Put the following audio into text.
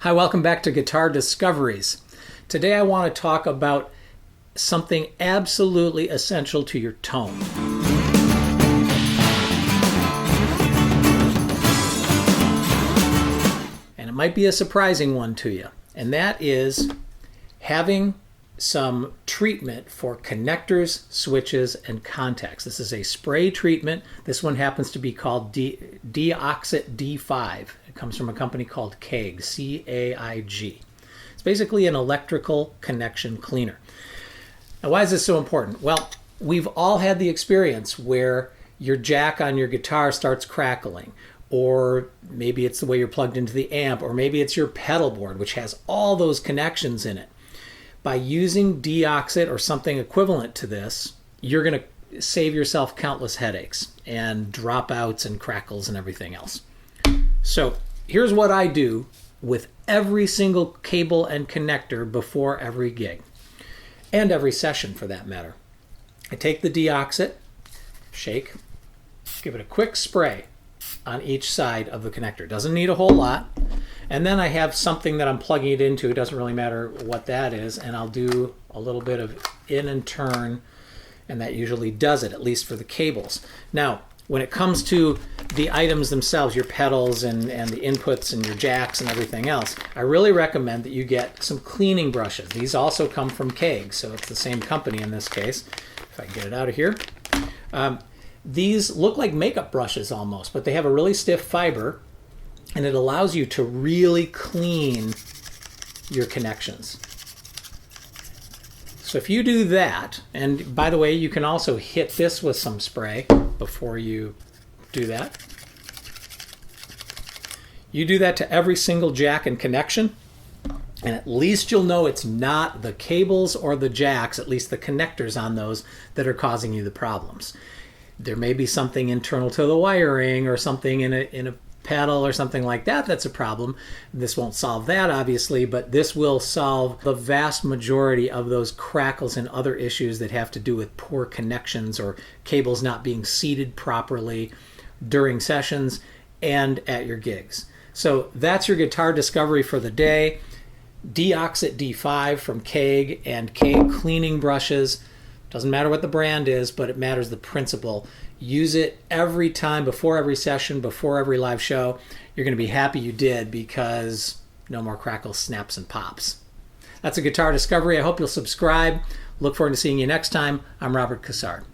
Hi, welcome back to Guitar Discoveries. Today I want to talk about something absolutely essential to your tone. And it might be a surprising one to you, and that is having some treatment for connectors, switches, and contacts. This is a spray treatment. This one happens to be called DeOxit D5. It comes from a company called CAIG, C-A-I-G. It's basically an electrical connection cleaner. Now, why is this so important? Well, we've all had the experience where your jack on your guitar starts crackling, or maybe it's the way you're plugged into the amp, or maybe it's your pedal board, which has all those connections in it. By using DeOxit or something equivalent to this, you're going to save yourself countless headaches and dropouts and crackles and everything else. So here's what I do with every single cable and connector before every gig, and every session for that matter. I take the DeOxit, shake, give it a quick spray on each side of the connector. Doesn't need a whole lot. And then I have something that I'm plugging it into. It doesn't really matter what that is. And I'll do a little bit of in and turn, and that usually does it, at least for the cables. Now, when it comes to the items themselves, your pedals and the inputs and your jacks and everything else, I really recommend that you get some cleaning brushes. These also come from CAIG, so it's the same company in this case. If I can get it out of here. These look like makeup brushes almost, but they have a really stiff fiber, and it allows you to really clean your connections. So if you do that, and by the way, you can also hit this with some spray before you do that. You do that to every single jack and connection, and at least you'll know it's not the cables or the jacks, at least the connectors on those, that are causing you the problems. There may be something internal to the wiring or something in a pedal or something like that that's a problem. This won't solve that, obviously, but this will solve the vast majority of those crackles and other issues that have to do with poor connections or cables not being seated properly during sessions and at your gigs. So that's your guitar discovery for the day. DeOxit D5 from CAIG and CAIG cleaning brushes. Doesn't matter what the brand is, but it matters the principle. Use it every time, before every session, before every live show. You're going to be happy you did, because no more crackles, snaps, and pops. That's a guitar discovery. I hope you'll subscribe. Look forward to seeing you next time. I'm Robert Cassard.